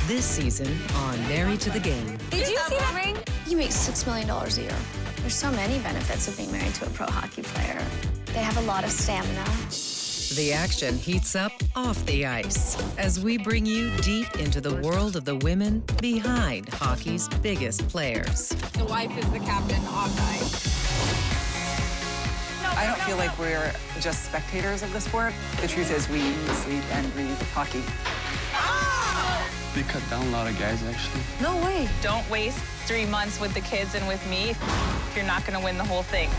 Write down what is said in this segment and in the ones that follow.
This season on Married to the Game. Did you see that ring? You make $6 million a year. There's so many benefits of being married to a pro hockey player. They have a lot of stamina. The action heats up off the ice as we bring you deep into the world of the women behind hockey's biggest players. The wife is the captain off the ice. I don't feel like we're just spectators of the sport. The truth is we eat, sleep, and breathe hockey. They cut down a lot of guys, actually. No way. Don't waste 3 months with the kids and with me if you're not going to win the whole thing.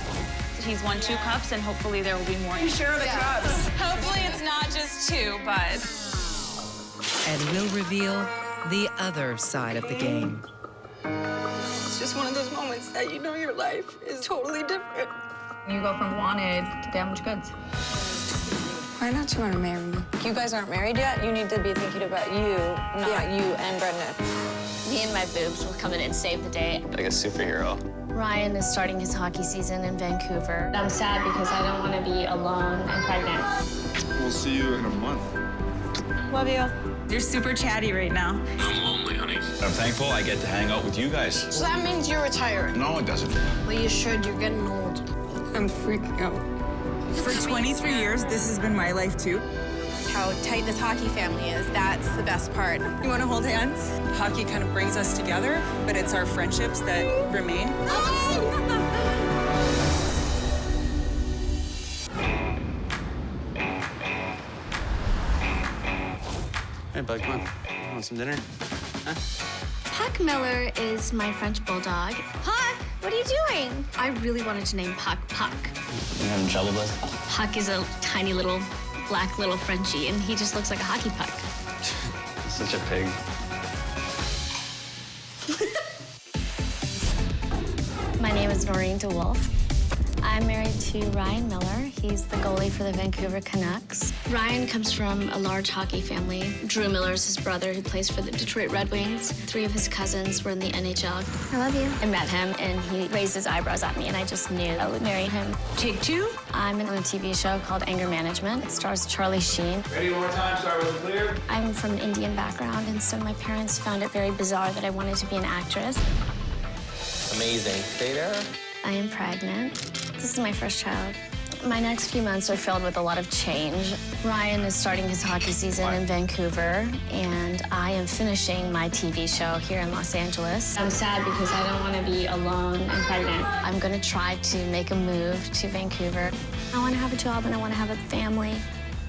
He's won 2 cups, and hopefully there will be more. You share the cups. Hopefully it's not just 2, but... And we'll reveal the other side of the game. It's just one of those moments that you know your life is totally different. You go from wanted to damaged goods. Why not you want to marry me? You guys aren't married yet. You need to be thinking about you, not you and Brendan. Me and my boobs will come in and save the day. Like a superhero. Ryan is starting his hockey season in Vancouver. I'm sad because I don't want to be alone and pregnant. We'll see you in a month. Love you. You're super chatty right now. I'm lonely, honey. I'm thankful I get to hang out with you guys. So that means you're retiring. No, it doesn't. Well, you should. You're getting old. I'm freaking out. For 23 years, this has been my life, too. How tight this hockey family is, that's the best part. You want to hold hands? Hockey kind of brings us together, but it's our friendships that remain. Hey, bud, come on. Want some dinner? Huh? Puck Miller is my French bulldog. Puck, what are you doing? I really wanted to name Puck Puck. You having trouble, bud? Puck is a tiny little black little Frenchie, and he just looks like a hockey puck. Such a pig. My name is Noreen DeWolf. I'm married to Ryan Miller. He's the goalie for the Vancouver Canucks. Ryan comes from a large hockey family. Drew Miller is his brother who plays for the Detroit Red Wings. 3 of his cousins were in the NHL. I love you. I met him and he raised his eyebrows at me and I just knew I would marry him. Take 2. I'm in a TV show called Anger Management. It stars Charlie Sheen. Ready one more time, start with clear. I'm from an Indian background and so my parents found it very bizarre that I wanted to be an actress. Amazing. Stay there. I am pregnant. This is my first child. My next few months are filled with a lot of change. Ryan is starting his hockey season in Vancouver, and I am finishing my TV show here in Los Angeles. I'm sad because I don't want to be alone and pregnant. I'm going to try to make a move to Vancouver. I want to have a job and I want to have a family.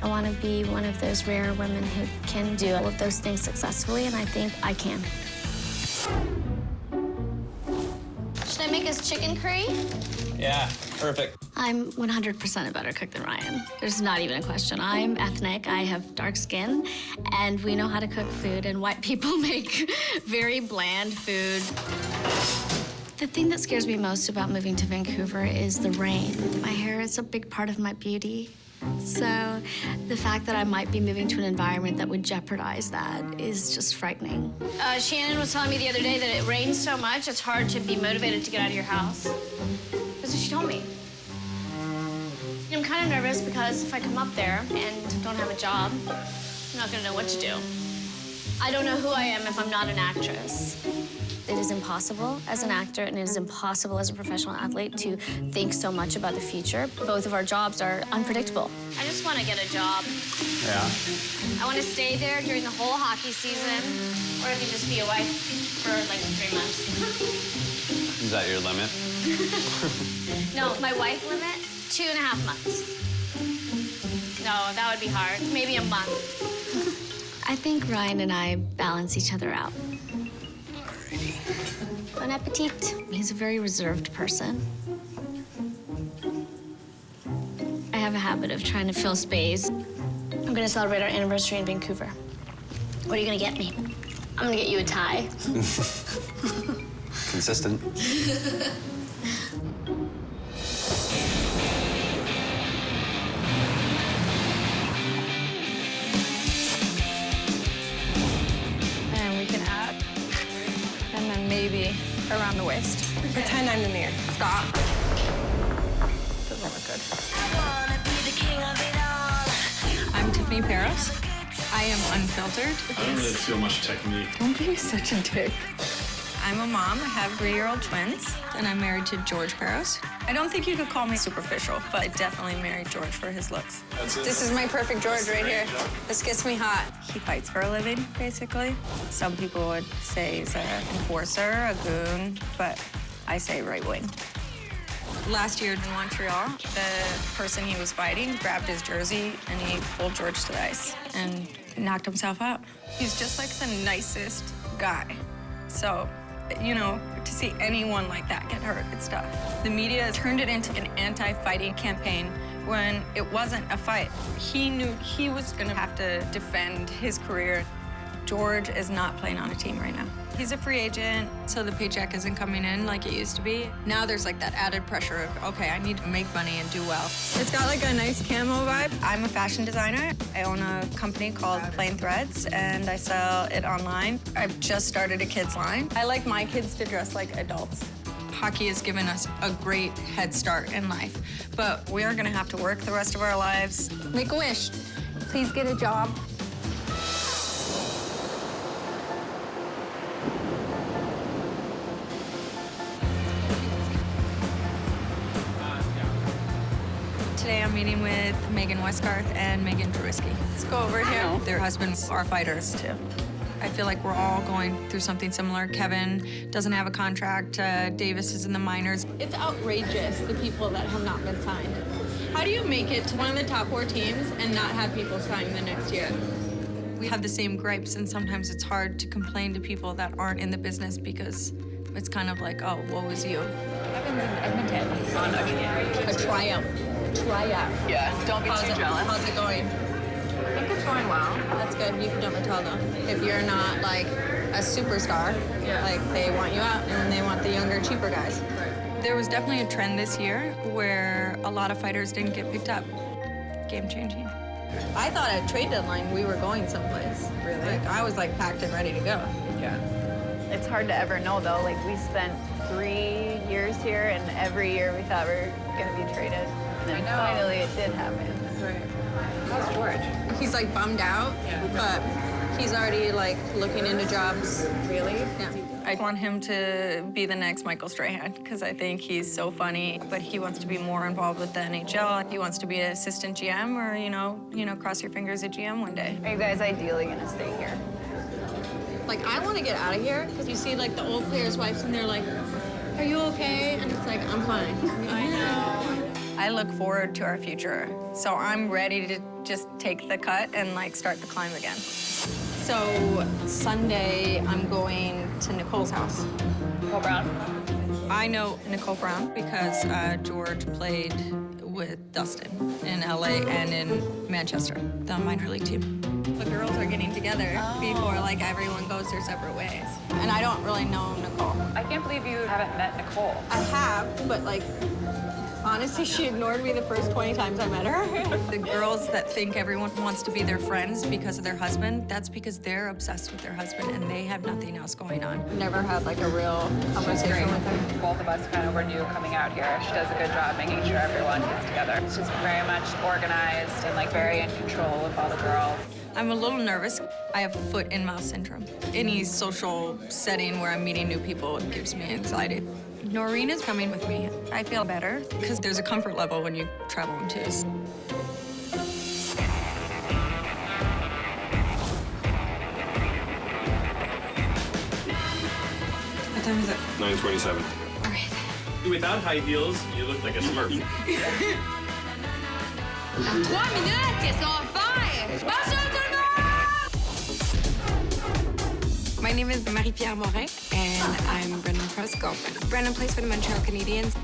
I want to be one of those rare women who can do all of those things successfully, and I think I can. Should I make us chicken curry? Yeah, perfect. I'm 100% a better cook than Ryan. There's not even a question. I'm ethnic, I have dark skin, and we know how to cook food, and white people make very bland food. The thing that scares me most about moving to Vancouver is the rain. My hair is a big part of my beauty. So the fact that I might be moving to an environment that would jeopardize that is just frightening. Shannon was telling me the other day that it rains so much, it's hard to be motivated to get out of your house. That's what she told me. I'm kind of nervous because if I come up there and don't have a job, I'm not gonna know what to do. I don't know who I am if I'm not an actress. It is impossible as an actor and it is impossible as a professional athlete to think so much about the future. Both of our jobs are unpredictable. I just want to get a job. Yeah. I want to stay there during the whole hockey season, or I could just be a wife for like 3 months. Is that your limit? No, my wife limit, 2.5 months. No, that would be hard. Maybe a month. I think Ryan and I balance each other out. Bon appetit. He's a very reserved person. I have a habit of trying to fill space. I'm gonna celebrate our anniversary in Vancouver. What are you gonna get me? I'm gonna get you a tie. Consistent. And we can add, and then maybe around the waist. Pretend I'm the mirror. Stop. Doesn't look good. I'm Tiffany Paris. I am unfiltered. I don't really feel much technique. Don't be such a dick. I'm a mom. I have 3-year-old twins, and I'm married to George Barrows. I don't think you could call me superficial, but I definitely married George for his looks. This is my perfect George right here. This gets me hot. He fights for a living, basically. Some people would say he's an enforcer, a goon, but I say right wing. Last year in Montreal, the person he was fighting grabbed his jersey and he pulled George to the ice and knocked himself out. He's just like the nicest guy. So, you know, to see anyone like that get hurt, it's tough. The media turned it into an anti-fighting campaign when it wasn't a fight. He knew he was gonna have to defend his career. George is not playing on a team right now. He's a free agent, so the paycheck isn't coming in like it used to be. Now there's like that added pressure of, okay, I need to make money and do well. It's got like a nice camo vibe. I'm a fashion designer. I own a company called Plain Threads, and I sell it online. I've just started a kids line. I like my kids to dress like adults. Hockey has given us a great head start in life, but we are gonna have to work the rest of our lives. Make a wish. Please get a job. Today I'm meeting with Megan Westgarth and Megan Druiski. Let's go over here. Their husbands are fighters too. I feel like we're all going through something similar. Kevin doesn't have a contract. Davis is in the minors. It's outrageous, the people that have not been signed. How do you make it to one of the top 4 teams and not have people sign the next year? We have the same gripes, and sometimes it's hard to complain to people that aren't in the business because it's kind of like, oh, woe is you. Kevin's in Edmonton on A tryout. Yeah, don't be too jealous. How's it going? I think it's going well. That's good. You can never tell though. If you're not like a superstar, like they want you out and they want the younger, cheaper guys. There was definitely a trend this year where a lot of fighters didn't get picked up. Game changing. I thought at trade deadline we were going someplace. Really? Like I was like packed and ready to go. Yeah. It's hard to ever know though. Like we spent 3 years here, and every year we thought we were gonna be traded. And then finally it did happen. Right. How's George? He's like bummed out, but he's already like looking into jobs. Really? Yeah. I want him to be the next Michael Strahan because I think he's so funny, but he wants to be more involved with the NHL. He wants to be an assistant GM or, you know, cross your fingers at GM one day. Are you guys ideally gonna stay here? Like I want to get out of here because you see like the old players' wives and they're like, "Are you okay?" And it's like, "I'm fine." I know. I look forward to our future, so I'm ready to just take the cut and like start the climb again. So Sunday, I'm going to Nicole's house. Nicole Brown? I know Nicole Brown because George played with Dustin in LA and in Manchester, the minor league team. The girls are getting together before like everyone goes their separate ways. And I don't really know Nicole. I can't believe you haven't met Nicole. I have, but like, honestly, she ignored me the first 20 times I met her. The girls that think everyone wants to be their friends because of their husband, that's because they're obsessed with their husband and they have nothing else going on. Never had like a real conversation with her. Both of us kind of were new coming out here. She does a good job making sure everyone gets together. She's very much organized and like very in control with all the girls. I'm a little nervous. I have foot and mouth syndrome. Any social setting where I'm meeting new people gives me anxiety. Noreen is coming with me. I feel better because there's a comfort level when you travel in twos. What time is it? 9:27. All right. Without high heels, you look like a Smurf. 3 minutes, it's on fire! My name is Marie-Pierre Morin, and I'm Brendan Cross' girlfriend. Brendan plays for the Montreal Canadiens.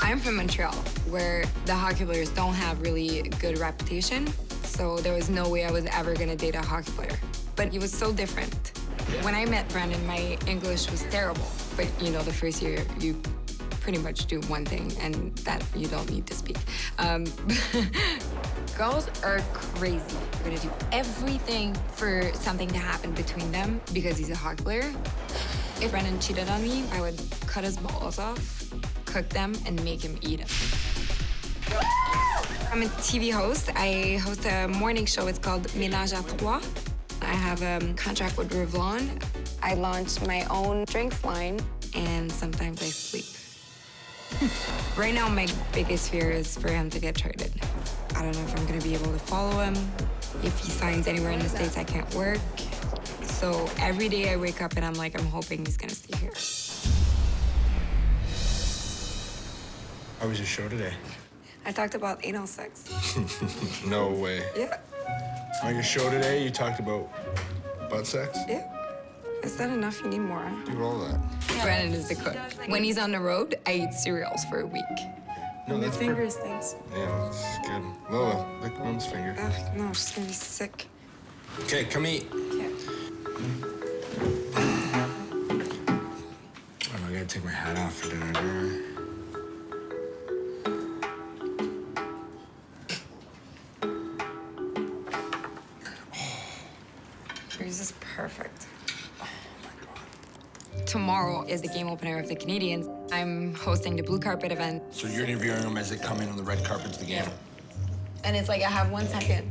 I'm from Montreal, where the hockey players don't have really good reputation, so there was no way I was ever gonna date a hockey player. But he was so different. When I met Brendan, my English was terrible, but you know, the first year, you pretty much do one thing, and that you don't need to speak. Girls are crazy. We're gonna do everything for something to happen between them because he's a hockey player. If Brendan cheated on me, I would cut his balls off, cook them, and make him eat them. I'm a TV host. I host a morning show. It's called Ménage à Trois. I have a contract with Revlon. I launched my own drinks line. And sometimes I sleep. Right now, my biggest fear is for him to get traded. I don't know if I'm gonna be able to follow him. If he signs anywhere in the States, I can't work. So every day I wake up and I'm like, I'm hoping he's gonna stay here. How was your show today? I talked about anal sex. No way. Yeah. On your show today, you talked about butt sex? Yeah. Is that enough? You need more. Do all that. Brandon is the cook. When he's on the road, I eat cereals for a week. No, Your fingers, thanks. Yeah, that's good. Lola, lick Mom's finger. Ugh, no, she's gonna be sick. Okay, come eat. Okay. Oh, I gotta take my hat off for dinner. Yours is perfect. Tomorrow is the game opener of the Canadians. I'm hosting the blue carpet event. So you're interviewing them as they come in on the red carpet to the game? And it's like I have 1 second.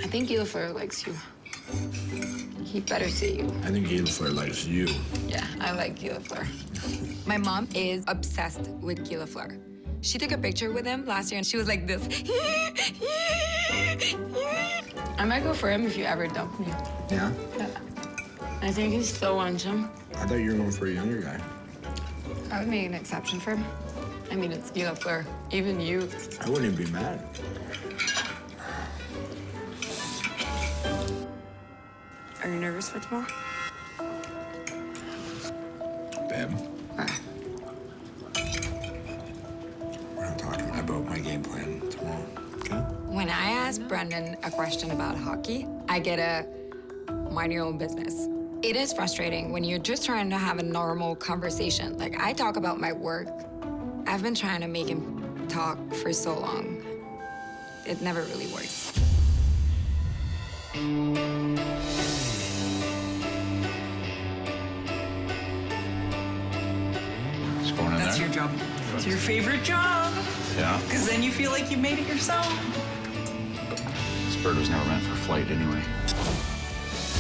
I think Guy Lafleur likes you. He better see you. I think Guy Lafleur likes you. Yeah, I like Guy Lafleur. My mom is obsessed with Guy Lafleur. She took a picture with him last year and she was like this. I might go for him if you ever dump me. Yeah? I think he still wants him. I thought you were going for a younger guy. I would make an exception for him. I mean, it's Guy Lafleur. Even you. I wouldn't even be mad. Are you nervous for tomorrow? Babe. We're not talking about my game plan tomorrow, okay? When I ask Brendan a question about hockey, I get a mind your own business. It is frustrating when you're just trying to have a normal conversation. Like, I talk about my work. I've been trying to make him talk for so long. It never really works. What's going on That's there? your job. It's your favorite job. Yeah. Because then you feel like you made it yourself. This bird was never meant for flight anyway.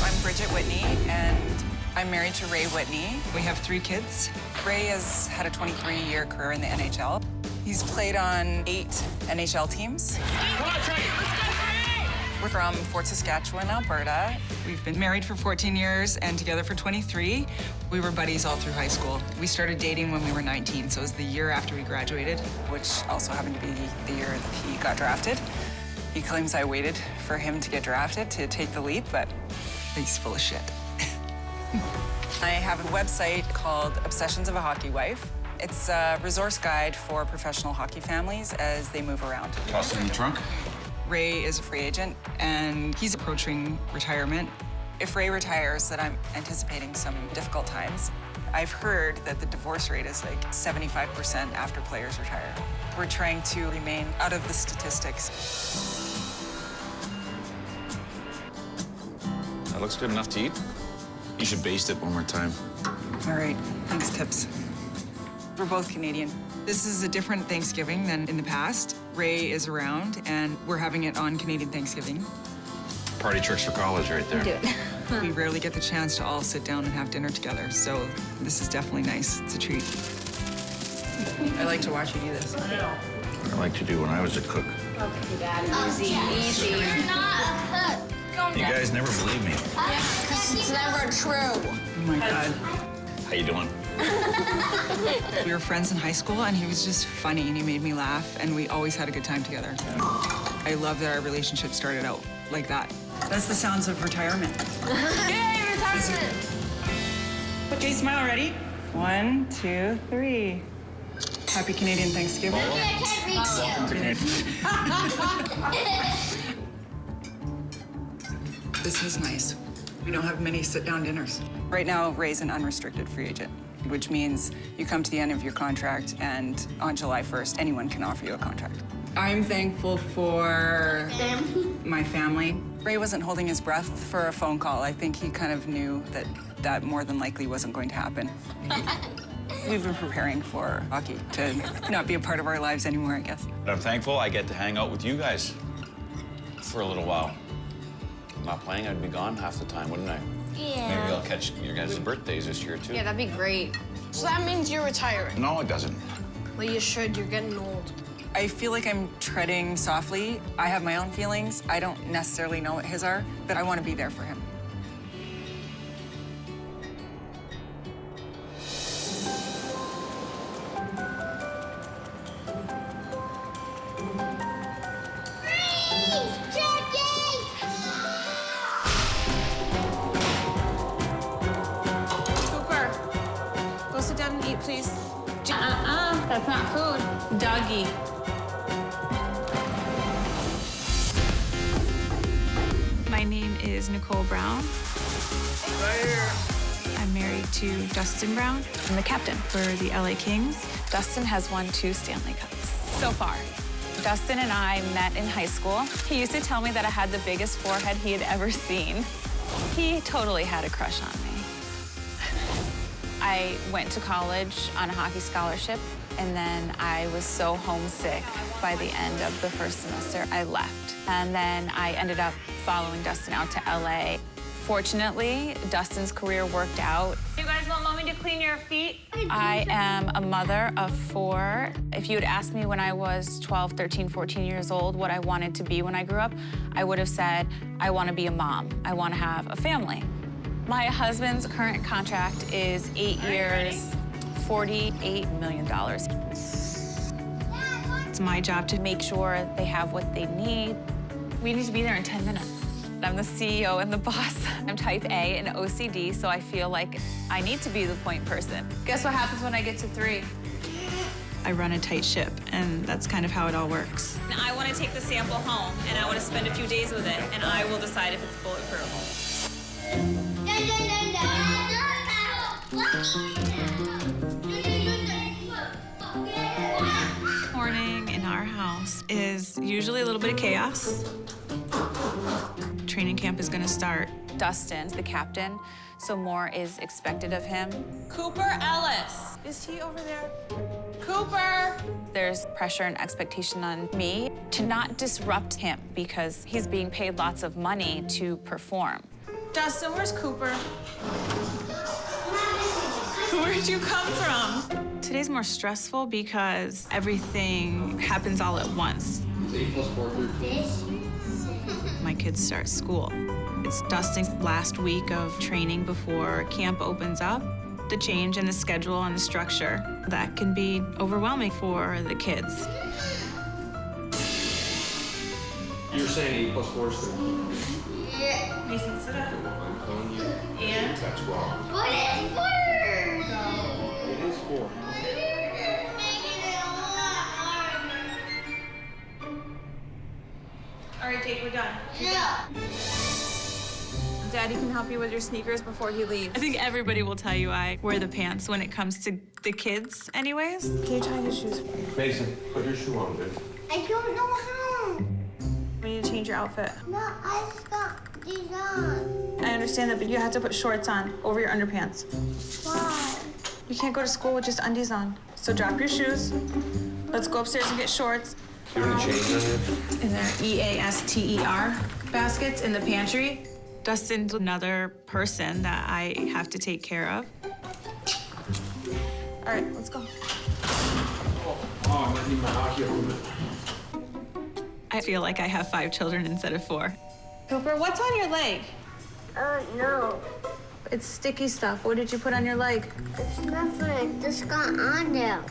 I'm Bridget Whitney, and I'm married to Ray Whitney. We have 3 kids. Ray has had a 23-year career in the NHL. He's played on 8 NHL teams. We're from Fort Saskatchewan, Alberta. We've been married for 14 years and together for 23. We were buddies all through high school. We started dating when we were 19, so it was the year after we graduated, which also happened to be the year that he got drafted. He claims I waited for him to get drafted to take the leap, but he's full of shit. I have a website called Obsessions of a Hockey Wife. It's a resource guide for professional hockey families as they move around. Toss it in the trunk. Ray is a free agent, and he's approaching retirement. If Ray retires, then I'm anticipating some difficult times. I've heard that the divorce rate is like 75% after players retire. We're trying to remain out of the statistics. That looks good enough to eat. You should baste it one more time. All right, thanks, Tips. We're both Canadian. This is a different Thanksgiving than in the past. Ray is around, and we're having it on Canadian Thanksgiving. Party tricks for college right there. Do it. We rarely get the chance to all sit down and have dinner together, so this is definitely nice. It's a treat. I like to watch you do this. I like to do when I was a cook. Okay, Dad. Easy. You're not a cook. You guys never believe me. Because it's never true. Oh my God. How you doing? We were friends in high school, and he was just funny, and he made me laugh, and we always had a good time together. I love that our relationship started out like that. That's the sounds of retirement. Yay, retirement! Okay, smile, ready? 1, 2, 3. Happy Canadian Thanksgiving. Welcome to Canada. This is nice. We don't have many sit-down dinners. Right now, Ray's an unrestricted free agent, which means you come to the end of your contract, and on July 1st, anyone can offer you a contract. I'm thankful for my family. Ray wasn't holding his breath for a phone call. I think he kind of knew that that more than likely wasn't going to happen. We've been preparing for hockey to not be a part of our lives anymore, I guess. But I'm thankful I get to hang out with you guys for a little while. Not playing, I'd be gone half the time, wouldn't I? Yeah. Maybe I'll catch your guys' birthdays this year, too. Yeah, that'd be great. So that means you're retiring. No, it doesn't. Well, you should. You're getting old. I feel like I'm treading softly. I have my own feelings. I don't necessarily know what his are, but I want to be there for him. Cooper, go sit down and eat, please. That's not food. Doggy. My name is Nicole Brown. I'm married to Dustin Brown. I'm the captain for the LA Kings. Dustin has won 2 Stanley Cups so far. Dustin and I met in high school. He used to tell me that I had the biggest forehead he had ever seen. He totally had a crush on me. I went to college on a hockey scholarship, and then I was so homesick by the end of the first semester, I left. And then I ended up following Dustin out to LA. Fortunately, Dustin's career worked out. You guys want mommy to clean your feet? I am a mother of 4. If you had asked me when I was 12, 13, 14 years old what I wanted to be when I grew up, I would have said, I want to be a mom. I want to have a family. My husband's current contract is 8 years, $48 million. It's my job to make sure they have what they need. We need to be there in 10 minutes. I'm the CEO and the boss. I'm type A and OCD, so I feel like I need to be the point person. Guess what happens when I get to 3? I run a tight ship, and that's kind of how it all works. I want to take the sample home, and I want to spend a few days with it, and I will decide if it's bulletproof. Morning in our house is usually a little bit of chaos. Training camp is going to start. Dustin's the captain, so more is expected of him. Cooper Ellis. Is he over there? Cooper! There's pressure and expectation on me to not disrupt him because he's being paid lots of money to perform. Dustin, where's Cooper? Where'd you come from? Today's more stressful because everything happens all at once. My kids start school. It's Dustin's last week of training before camp opens up. The change in the schedule and the structure, that can be overwhelming for the kids. You're saying 8 + 4 is 13? Yeah. Mason, sit up. I'm telling you. And? That's wrong. But it's 4! It is 4. All right, Jake, we're done. Yeah. Daddy can help you with your sneakers before he leaves. I think everybody will tell you I wear the pants when it comes to the kids anyways. Can you tie his shoes for me? Mason, put your shoe on, dude. I don't know how. We need to change your outfit. No, I just got these on. I understand that, but you have to put shorts on over your underpants. Why? You can't go to school with just undies on. So drop your shoes. Let's go upstairs and get shorts. You have any chains on you? In their EASTER baskets in the pantry. Dustin's another person that I have to take care of. All right, let's go. Oh, I might need my hockey equipment. I feel like I have 5 children instead of 4. Cooper, what's on your leg? No. It's sticky stuff. What did you put on your leg? It's nothing. It just got on there.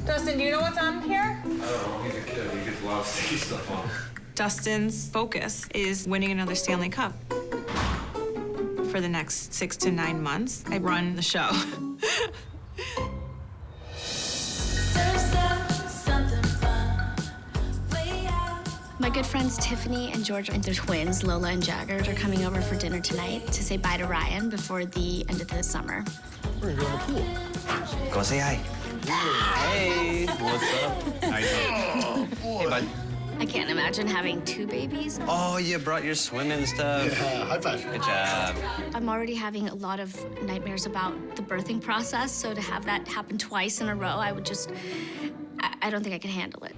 Dustin, do you know what's on here? I don't know. He's a kid. He gets a lot of sticky stuff on. Dustin's focus is winning another Stanley Cup. For the next 6 to 9 months, I run the show. My good friends Tiffany and Georgia and their twins, Lola and Jagger, are coming over for dinner tonight to say bye to Ryan before the end of the summer. We're gonna go in the pool. Go say hi. Hey, what's up? How you doing? Hey, bud. I can't imagine having 2 babies. Oh, you brought your swimming stuff. Yeah, high five. Good job. I'm already having a lot of nightmares about the birthing process, so to have that happen twice in a row, I would just, I don't think I could handle it.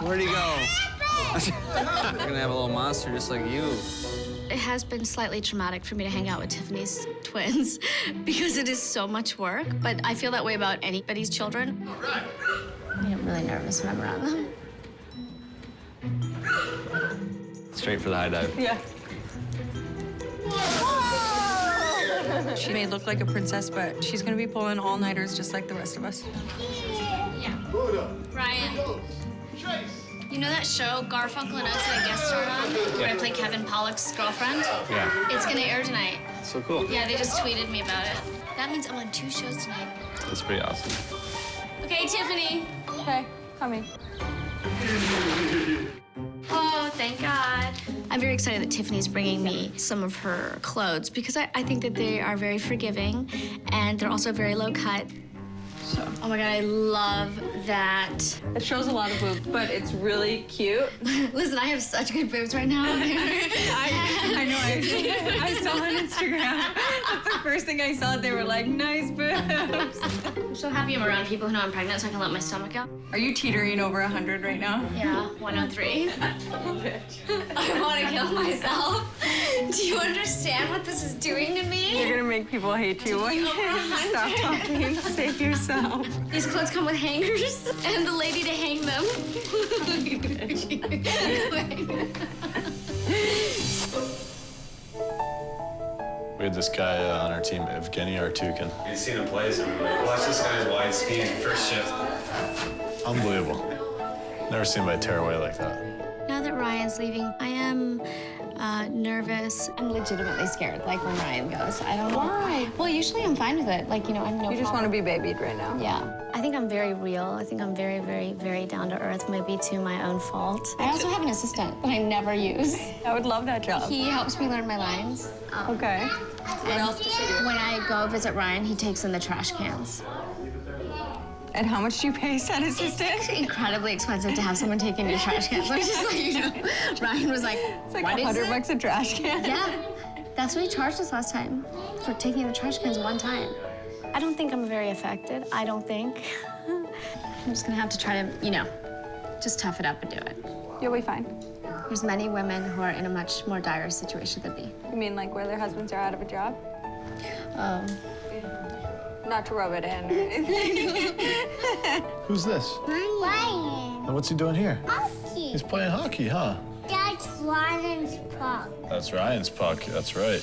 Where'd he go? We're gonna have a little monster just like you. It has been slightly traumatic for me to hang out with Tiffany's twins because it is so much work, but I feel that way about anybody's children. All right. I'm really nervous when I'm around them. Straight for the high dive. Yeah. She may look like a princess, but she's gonna be pulling all-nighters just like the rest of us. Yeah. Ryan, you know that show, Garfunkel and Oates, that I guest starred on, where I play Kevin Pollak's girlfriend? Yeah. It's gonna air tonight. So cool. Yeah, they just tweeted me about it. That means I'm on 2 shows tonight. That's pretty awesome. Okay, Tiffany. Okay, coming. Oh, thank God. I'm very excited that Tiffany's bringing me some of her clothes because I think that they are very forgiving and they're also very low cut. Oh my God, I love that. It shows a lot of boobs, but it's really cute. Listen, I have such good boobs right now. I know, I saw on Instagram. That's the first thing I saw. They were like, nice boobs. I'm so happy I'm around people who know I'm pregnant so I can let my stomach out. Are you teetering over 100 right now? Yeah, 103. I want to kill myself. Do you understand what this is doing to me? You're gonna make people hate you when you stop talking. Save yourself. These clothes come with hangers and the lady to hang them. We had this guy on our team, Evgeny Artukin. You'd seen him play, so we were like, watch this guy's wide speed first shift. Unbelievable. Never seen anybody tear away like that. Now that Ryan's leaving, I am nervous. I'm legitimately scared, like when Ryan goes. I don't know. Why? Well, usually I'm fine with it. Like, you know, I know. You just want to be babied right now. Yeah. I think I'm very real. I think I'm very, very, very down to earth, maybe to my own fault. I also have an assistant that I never use. I would love that job. He helps me learn my lines. Okay. What else does he do? When I go visit Ryan, he takes in the trash cans. And how much do you pay said assistant? It's incredibly expensive to have someone take in your trash cans. I'm just like, you know, Ryan was like, it's like $100 a trash can. Yeah, that's what he charged us last time for taking in the trash cans one time. I don't think I'm very affected. I don't think. I'm just gonna have to try to, you know, just tough it up and do it. You'll be fine. There's many women who are in a much more dire situation than me. You mean like where their husbands are out of a job? Not to rub it in or anything. Who's this? Ryan. And what's he doing here? Hockey. He's playing hockey, huh? That's Ryan's puck. That's Ryan's puck, that's right.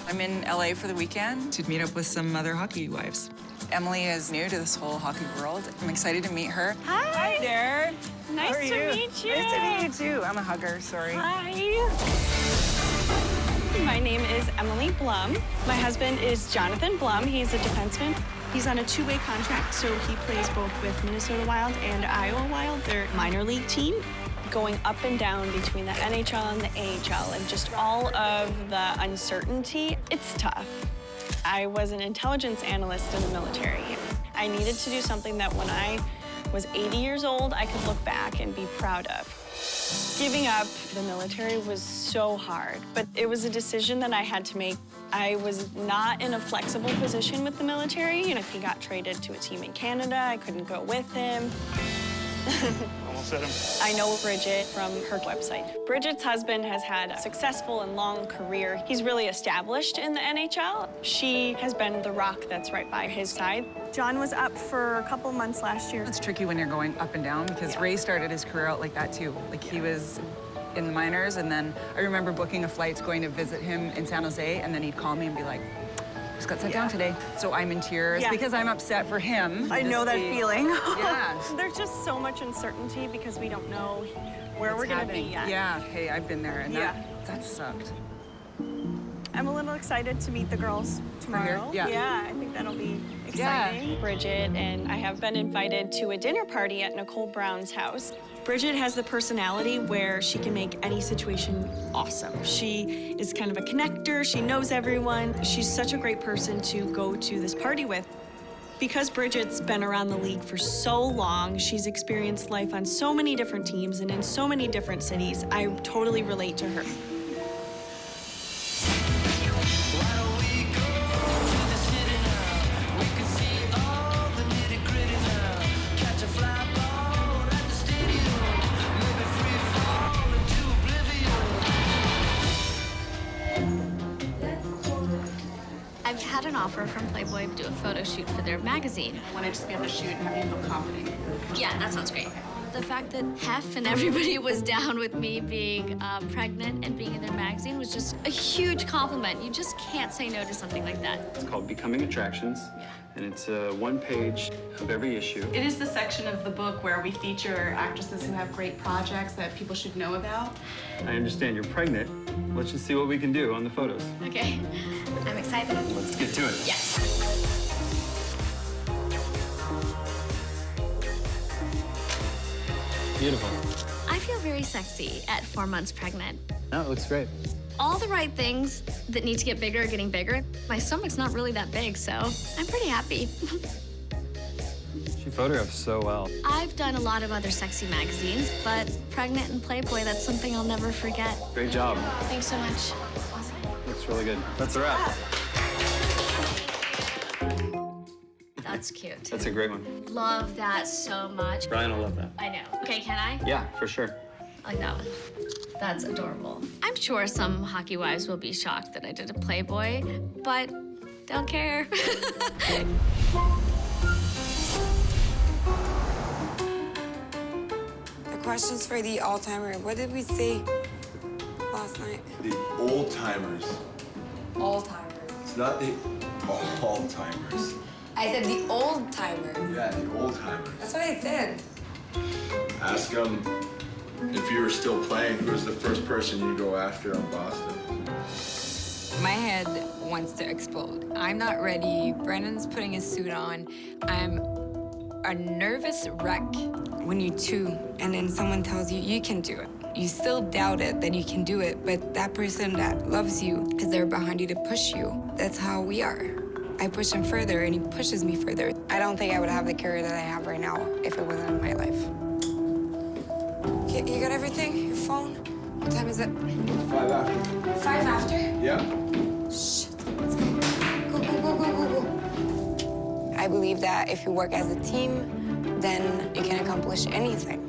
I'm in LA for the weekend to meet up with some other hockey wives. Emily is new to this whole hockey world. I'm excited to meet her. Hi there. Nice to meet you. Nice to meet you too. I'm a hugger, sorry. Hi. My name is Emily Blum. My husband is Jonathan Blum. He's a defenseman. He's on a 2-way contract, so he plays both with Minnesota Wild and Iowa Wild, their minor league team. Going up and down between the NHL and the AHL and just all of the uncertainty, it's tough. I was an intelligence analyst in the military. I needed to do something that when I was 80 years old, I could look back and be proud of. Giving up the military was so hard, but it was a decision that I had to make. I was not in a flexible position with the military, and if he got traded to a team in Canada, I couldn't go with him. Almost hit him. I know Bridget from her website. Bridget's husband has had a successful and long career. He's really established in the NHL. She has been the rock that's right by his side. John was up for a couple months last year. It's tricky when you're going up and down because Ray started his career out like that too. Like he was in the minors, and then I remember booking a flight going to visit him in San Jose, and then he'd call me and be like, just got sent down today. So I'm in tears because I'm upset for him. I know that feeling. Yeah. There's just so much uncertainty because we don't know where we're gonna be yet. Yeah, hey, I've been there, and that sucked. I'm a little excited to meet the girls tomorrow. Yeah. I think that'll be exciting. Bridget and I have been invited to a dinner party at Nicole Brown's house. Bridget has the personality where she can make any situation awesome. She is kind of a connector. She knows everyone. She's such a great person to go to this party with. Because Bridget's been around the league for so long, she's experienced life on so many different teams and in so many different cities, I totally relate to her. I've had an offer from Playboy to do a photo shoot for their magazine. When I just be able to shoot and have you feel confident. Yeah, that sounds great. The fact that Hef and everybody was down with me being pregnant and being in their magazine was just a huge compliment. You just can't say no to something like that. It's called Becoming Attractions, and it's one page of every issue. It is the section of the book where we feature actresses who have great projects that people should know about. I understand you're pregnant. Let's just see what we can do on the photos. Okay, I'm excited. Let's get to it. Yes. Beautiful. I feel very sexy at 4 months pregnant. No, it looks great. All the right things that need to get bigger are getting bigger. My stomach's not really that big, so I'm pretty happy. She photographed so well. I've done a lot of other sexy magazines, but pregnant and Playboy, that's something I'll never forget. Great job. Thanks so much. Awesome. Looks really good. That's a wrap. That's cute. That's a great one. Love that so much. Brian will love that. I know. Okay, can I? Yeah, for sure. I like that one. That's adorable. I'm sure some hockey wives will be shocked that I did a Playboy, but don't care. The questions for the all-timer. What did we say last night? The old-timers. All-timers. It's not the all-timers. I said the old-timers. Yeah, the old-timers. That's what I said. Ask them if you were still playing, who was the first person you go after on Boston? My head wants to explode. I'm not ready. Brennan's putting his suit on. I'm a nervous wreck. When you're 2 and then someone tells you you can do it, you still doubt it that you can do it, but that person that loves you is there behind you to push you. That's how we are. I push him further and he pushes me further. I don't think I would have the career that I have right now if it wasn't in my life. Okay, you got everything? Your phone? What time is it? 5 after. 5 after? Yeah. Shit. Let's go. Go, go, go, go, go, go. I believe that if you work as a team, then you can accomplish anything.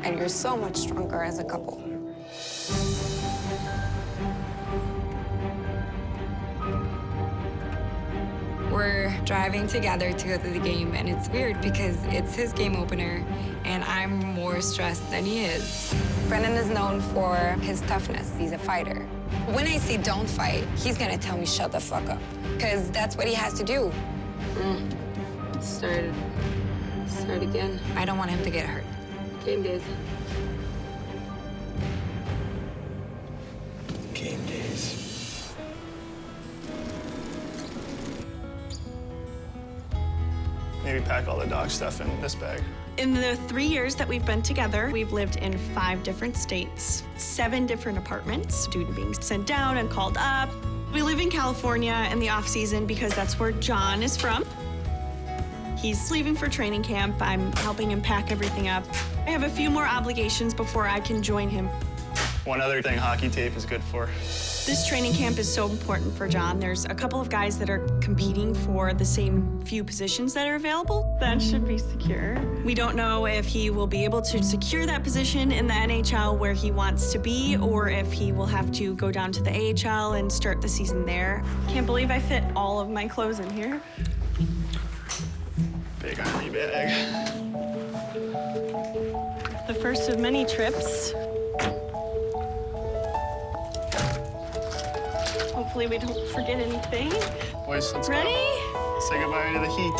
And you're so much stronger as a couple. We're driving together to go to the game, and it's weird because it's his game opener, and I'm more stressed than he is. Brennan is known for his toughness. He's a fighter. When I say don't fight, he's gonna tell me shut the fuck up, because that's what he has to do. Start again. I don't want him to get hurt. Game days. Game days. Maybe pack all the dog stuff in this bag. In the 3 years that we've been together, we've lived in 5 different states, 7 different apartments, due to being sent down and called up. We live in California in the off season because that's where John is from. He's leaving for training camp. I'm helping him pack everything up. I have a few more obligations before I can join him. One other thing hockey tape is good for. This training camp is so important for John. There's a couple of guys that are competing for the same few positions that are available. That should be secure. We don't know if he will be able to secure that position in the NHL where he wants to be, or if he will have to go down to the AHL and start the season there. Can't believe I fit all of my clothes in here. Big army bag. The first of many trips. Hopefully we don't forget anything. Boys, let's Ready? go. Say goodbye to the heat.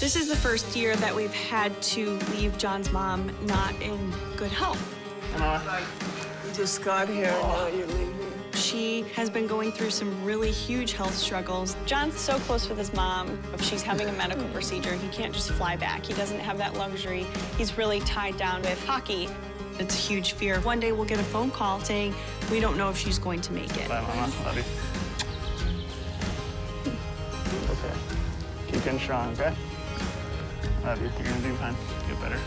This is the first year that we've had to leave John's mom not in good health. You just got here, now you're leaving. She has been going through some really huge health struggles. John's so close with his mom. If she's having a medical procedure, he can't just fly back. He doesn't have that luxury. He's really tied down with hockey. It's a huge fear. One day we'll get a phone call saying, we don't know if she's going to make it. Bye, Mama. Love you. Okay. Keep getting strong, okay? Love you. You're gonna do fine. Get better.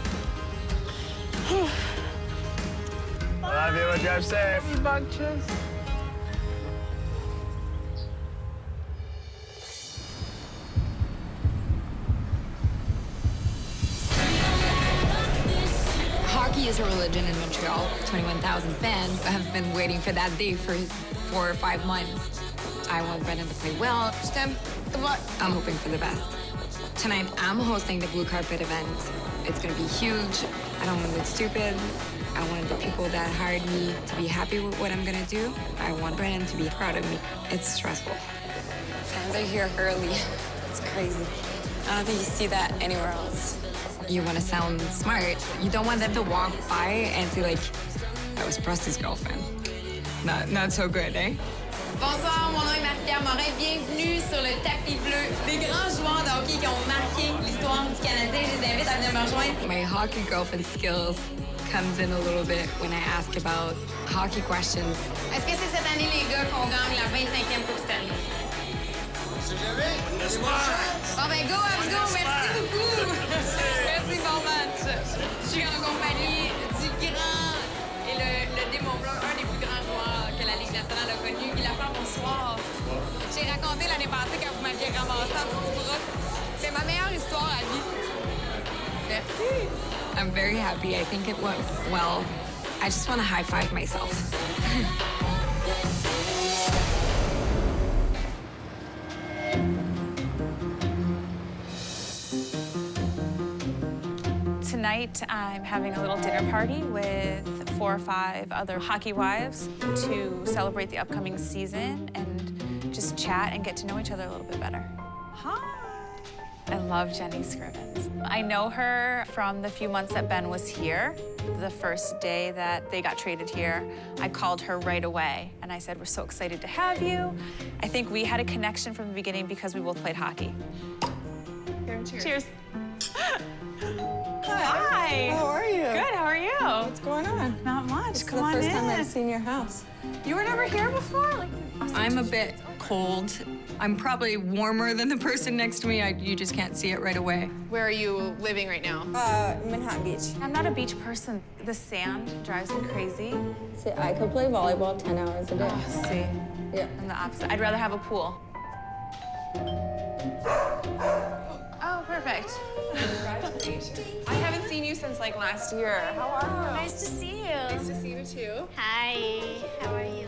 Love you. We'll drive safe. You bunches. Hockey is a religion in Montreal. 21,000 fans have been waiting for that day for 4 or 5 months. I want Brendan to play well. I'm hoping for the best. Tonight, I'm hosting the blue carpet event. It's gonna be huge. I don't want to look stupid. I want the people that hired me to be happy with what I'm gonna do. I want Brendan to be proud of me. It's stressful. Fans are here early. It's crazy. I don't think you see that anywhere else. You want to sound smart. You don't want them to walk by and say, like, that was Presty's girlfriend. Not so good, eh? Bonsoir, mon nom est Marie-Pierre Morin. Bienvenue sur le tapis bleu. Des grands joueurs de hockey qui ont marqué l'histoire du Canadien. Je les invite à venir me rejoindre. My hockey girlfriend skills comes in a little bit when I ask about hockey questions. Est-ce que c'est cette année, les gars, qu'on gagne la 25e Coupe Stanley? Bon, ben, go, let's go. Merci beaucoup. Merci, bon match. Je suis en compagnie du grand et le démon blanc, un des plus grands joueurs que la Ligue nationale a connu. Il a fait bonsoir. J'ai raconté l'année passée quand vous m'aviez ramassé en petit bras. C'est ma meilleure histoire à vie. Merci. I'm very happy. I think it went well. I just want to high-five myself. Tonight, I'm having a little dinner party with 4 or 5 other hockey wives to celebrate the upcoming season and just chat and get to know each other a little bit better. Hi. I love Jenny Scrivens. I know her from the few months that Ben was here. The first day that they got traded here, I called her right away and I said, we're so excited to have you. I think we had a connection from the beginning because we both played hockey. Cheers. Cheers. Hi. How are you? Good, how are you? What's going on? Not much, It's come the on first in. time I've seen your house. You were never here before? Like, I'm a bit cold. I'm probably warmer than the person next to me. You just can't see it right away. Where are you living right now? Manhattan Beach. I'm not a beach person. The sand drives me crazy. See, I could play volleyball 10 hours a day. Oh, see, Yeah. I'm the opposite. I'd rather have a pool. Oh, perfect. Congratulations. I haven't seen you since like last year. How are you? Nice to see you. Nice to see you too. Hi, how are you?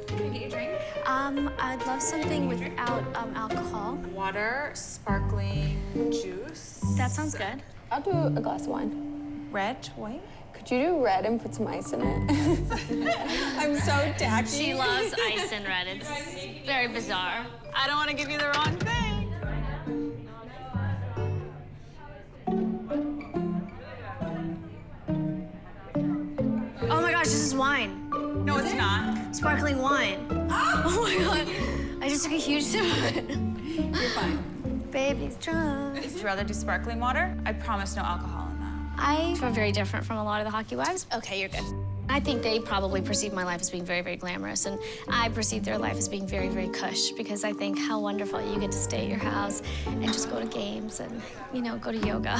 Can I get you a drink? I'd love something without alcohol. Water, sparkling juice. That sounds good. I'll do a glass of wine. Red, white? Could you do red and put some ice in it? I'm so tacky. She loves ice and red. It's very bizarre. I don't want to give you the wrong thing. Oh my gosh, this is wine. No, it's not. Sparkling wine. Oh my god. I just took a huge sip of it. You're fine. Baby's drunk. Would you rather do sparkling water? I promise no alcohol in that. I feel very different from a lot of the hockey wives. Okay, you're good. I think they probably perceive my life as being very, very glamorous, and I perceive their life as being very, very cush, because I think how wonderful you get to stay at your house and just go to games and, you know, go to yoga.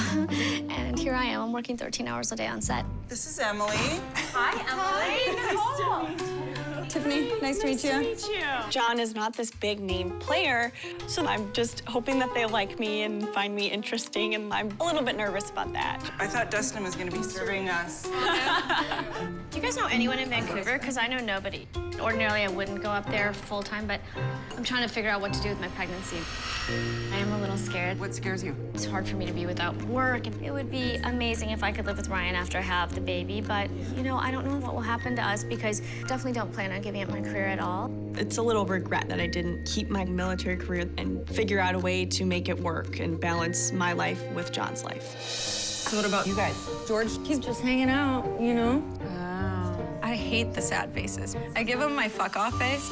And here I am, I'm working 13 hours a day on set. This is Emily. Hi, Emily. Nice to meet you. Tiffany, nice to meet you. John is not this big name player, so I'm just hoping that they like me and find me interesting, and I'm a little bit nervous about that. I thought Dustin was going to be serving us. Do you guys know anyone in Vancouver? Because I know nobody. Ordinarily, I wouldn't go up there full-time, but I'm trying to figure out what to do with my pregnancy. I am a little scared. What scares you? It's hard for me to be without work. It would be amazing if I could live with Ryan after I have the baby, but, you know, I don't know what will happen to us because I definitely don't plan on giving up my career at all. It's a little regret that I didn't keep my military career and figure out a way to make it work and balance my life with John's life. So what about you guys? George, he's just hanging out, you know? Oh. I hate the sad faces. I give them my fuck off face.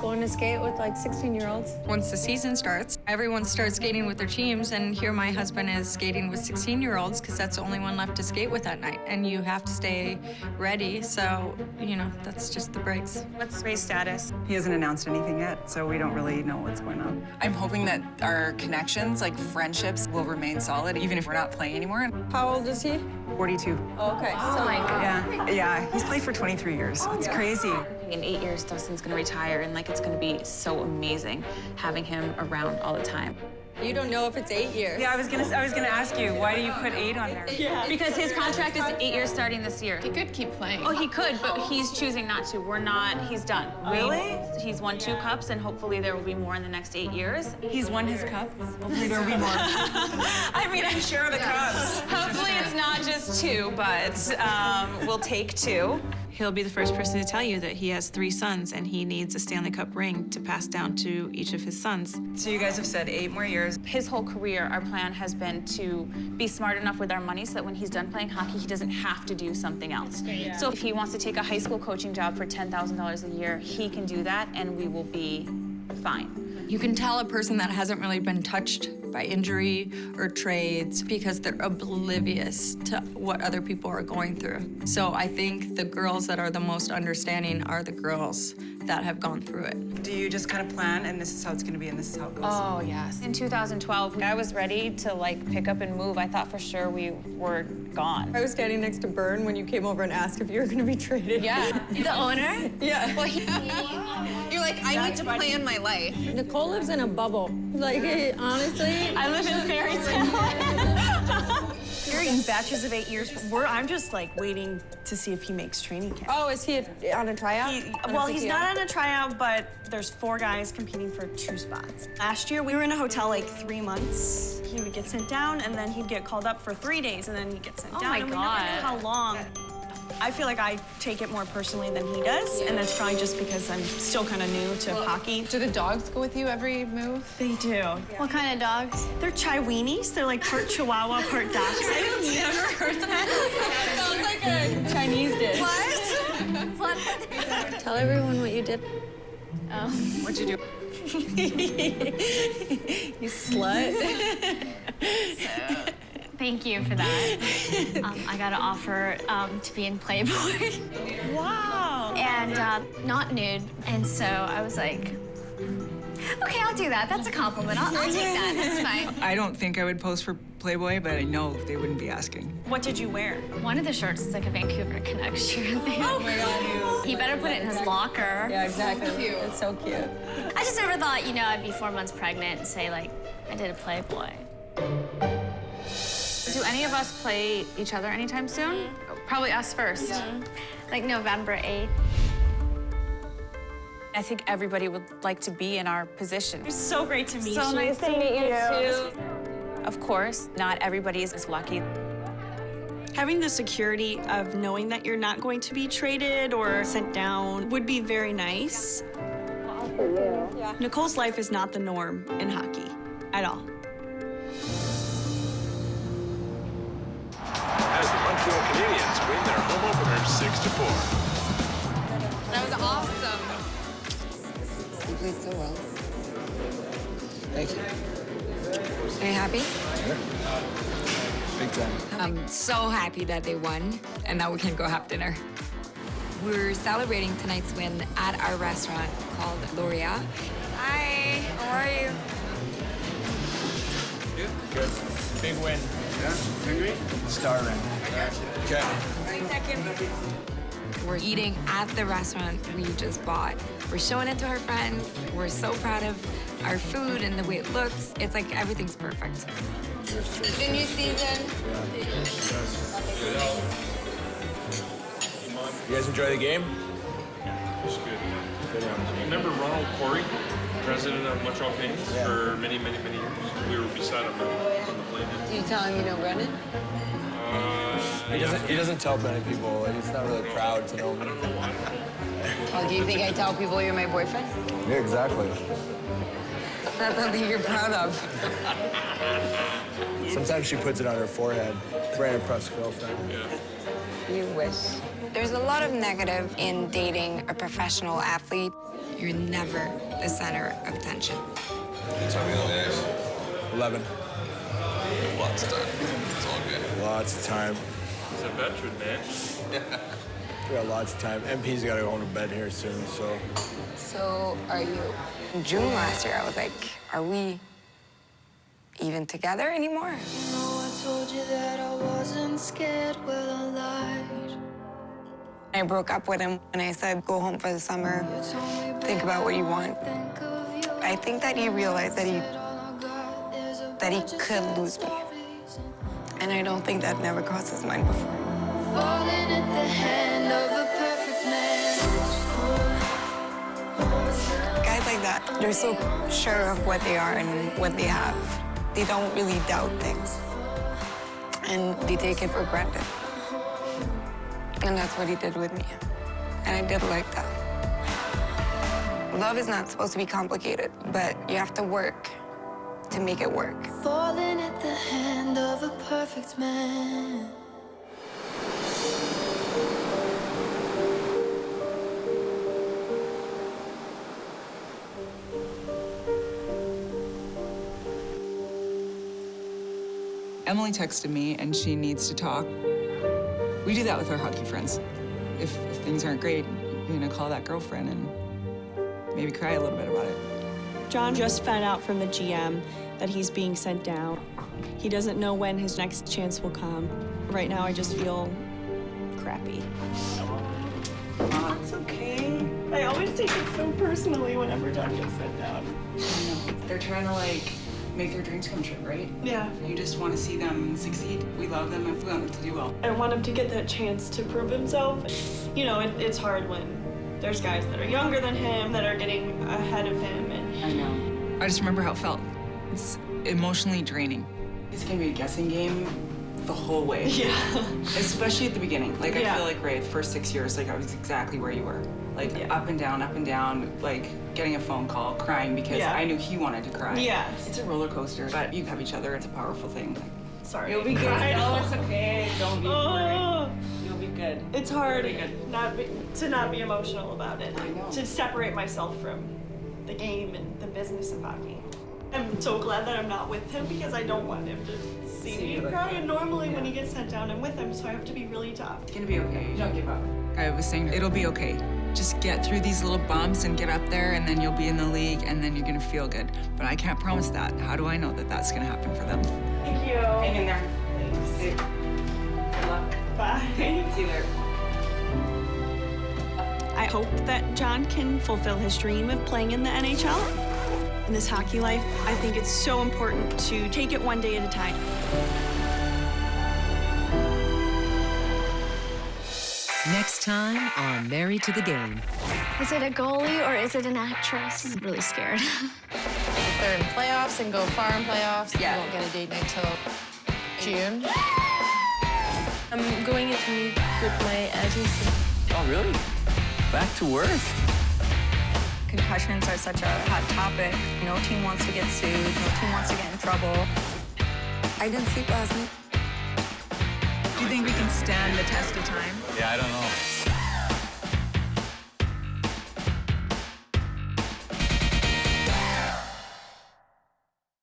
Going to skate with like 16-year-olds. Once the season starts, everyone starts skating with their teams, and here my husband is skating with 16-year-olds because that's the only one left to skate with that night, and you have to stay ready, so, you know, that's just the breaks. What's race status? He hasn't announced anything yet, so we don't really know what's going on. I'm hoping that our connections, like friendships, will remain solid, even if we're not playing anymore. How old is he? 42. Oh, okay. Oh my God. Yeah, he's played for 23 years. It's crazy. In 8 years, Dustin's gonna retire, and like it's gonna be so amazing having him around all the time. You don't know if it's 8 years. Yeah, I was gonna ask you, why do you put 8 on there? Yeah. Because his contract is 8 years starting this year. He could keep playing. Oh, he could, but he's choosing not to. We're not, he's done. Really? He's won 2 cups, and hopefully there will be more in the next 8 years. He's won his cup? Hopefully there'll be more. I mean, I share the cups. Hopefully it's not just 2, but we'll take 2. He'll be the first person to tell you that he has 3 sons and he needs a Stanley Cup ring to pass down to each of his sons. So you guys have said 8 more years. His whole career, our plan has been to be smart enough with our money so that when he's done playing hockey, he doesn't have to do something else. Yeah. So if he wants to take a high school coaching job for $10,000 a year, he can do that and we will be fine. You can tell a person that hasn't really been touched by injury or trades because they're oblivious to what other people are going through. So I think the girls that are the most understanding are the girls that have gone through it. Do you just kind of plan, and this is how it's gonna be, and this is how it goes? Oh, yes. In 2012, I was ready to like pick up and move. I thought for sure we were gone. I was standing next to Bern when you came over and asked if you were going to be traded. Yeah. The owner? Yeah. Well, you're like, I need to plan my life. Nicole lives in a bubble. Like, honestly. I live in fairy tale. You're in batches of 8 years. I'm just like waiting to see if he makes training camp. Oh, is he on a tryout? Well, he's not on a tryout, but there's 4 guys competing for 2 spots. Last year, we were in a hotel like 3 months. He would get sent down, and then he'd get called up for 3 days, and then he'd get sent down. my and we never God. knew how long. I feel like I take it more personally than he does, and that's probably just because I'm still kind of new to hockey. Do the dogs go with you every move? They do. What kind of dogs? They're Chiweenies. They're like part Chihuahua, part Dachshund. I've never heard that. Sounds like a Chinese dish. What? Tell everyone what you did. What'd you do? You slut. Thank you for that. I got an offer to be in Playboy. Wow. And not nude. And so I was like, okay, I'll do that. That's a compliment. I'll take that. That's fine. I don't think I would pose for Playboy, but I know they wouldn't be asking. What did you wear? One of the shirts is like a Vancouver Canucks shirt. Oh my God. He better put it in his locker. Yeah, exactly. So cute. It's so cute. I just never thought, you know, I'd be 4 months pregnant and say, like, I did a Playboy. Do any of us play each other anytime soon? Probably us first. Yeah. Like November 8th. I think everybody would like to be in our position. It's so great to meet you. So nice to meet you too. Of course, not everybody is as lucky. Having the security of knowing that you're not going to be traded or sent down would be very nice. Yeah. Nicole's life is not the norm in hockey at all. As the Montreal Canadiens win their home opener 6-4. That was awesome. You played so well. Thank you. Are you happy? Big time. I'm so happy that they won and now we can go have dinner. We're celebrating tonight's win at our restaurant called L'Oreal. Hi, how are you? Good. Big win. Yeah? Henry? Star ring. Okay. We're eating at the restaurant we just bought. We're showing it to our friends. We're so proud of our food and the way it looks. It's like everything's perfect. The new season. You guys enjoy the game? Yeah, it was good. Remember Ronald Corey, president of Montreal Canadiens, for many, many, many years? We were beside him on the plane. Do you tell him you know Brendan? He doesn't tell many people. Like, he's not really proud to know me. I don't know why. Well, do you think I tell people you're my boyfriend? Yeah, exactly. That's something you're proud of. Sometimes she puts it on her forehead. Brandon Press girlfriend. Yeah. You wish. There's a lot of negative in dating a professional athlete. You're never the center of attention. Tell me how many days. 11. Lots of time. It's all good. Lots of time. He's a veteran, man. We got lots of time. MP's got to go home to bed here soon, so. So are you? In June last year, I was like, are we even together anymore? I told you that I wasn't scared, well, I lied. I broke up with him and I said, go home for the summer, think about what you want. I think that he realized that he could lose me. And I don't think that never crossed his mind before. Falling at the hand of a perfect man. Guys like that, they're so sure of what they are and what they have. They don't really doubt things. And they take it for granted. And that's what he did with me. And I did like that. Love is not supposed to be complicated, but you have to work to make it work. Falling at the hand of a perfect man. Emily texted me and she needs to talk. We do that with our hockey friends. If things aren't great, you're gonna call that girlfriend and maybe cry a little bit about it. John just found out from the GM that he's being sent down. He doesn't know when his next chance will come. Right now, I just feel crappy. Oh, it's okay. I always take it so personally whenever John gets sent down. I know. They're trying to, like, make their dreams come true, right? Yeah. You just want to see them succeed. We love them and we want them to do well. I want him to get that chance to prove himself. You know, it's hard when there's guys that are younger than him that are getting ahead of him. And I know. I just remember how it felt. It's emotionally draining. It's gonna be a guessing game the whole way. Yeah. Especially at the beginning. Like, I Yeah. feel like, right, the first 6 years, like, I was exactly where you were. Like, up and down, like, getting a phone call, crying because I knew he wanted to cry. Yes. It's a roller coaster, but you have each other. It's a powerful thing. Sorry. You'll be good. No, it's okay. Don't be worried. You'll be good. It's hard to not be emotional about it. I know. To separate myself from the game and the business of hockey. I'm so glad that I'm not with him because I don't want him to see me cry. And normally when he gets sent down, I'm with him, so I have to be really tough. It's gonna be okay. Don't give up. I was saying it'll be okay. Just get through these little bumps and get up there, and then you'll be in the league, and then you're gonna feel good. But I can't promise that. How do I know that that's gonna happen for them? Thank you. Hang in there. Thanks. Good luck. Bye. See you later. I hope that John can fulfill his dream of playing in the NHL. In this hockey life, I think it's so important to take it one day at a time. Next time on Married to the Game. Is it a goalie or is it an actress? I'm really scared. If they're in playoffs and go far in playoffs, you won't get a date night till June. I'm going into meet with my agency. Oh, really? Back to work? Concussions are such a hot topic. No team wants to get sued. No team wants to get in trouble. I didn't sleep last night. Do you think we can stand the test of time? Yeah, I don't know.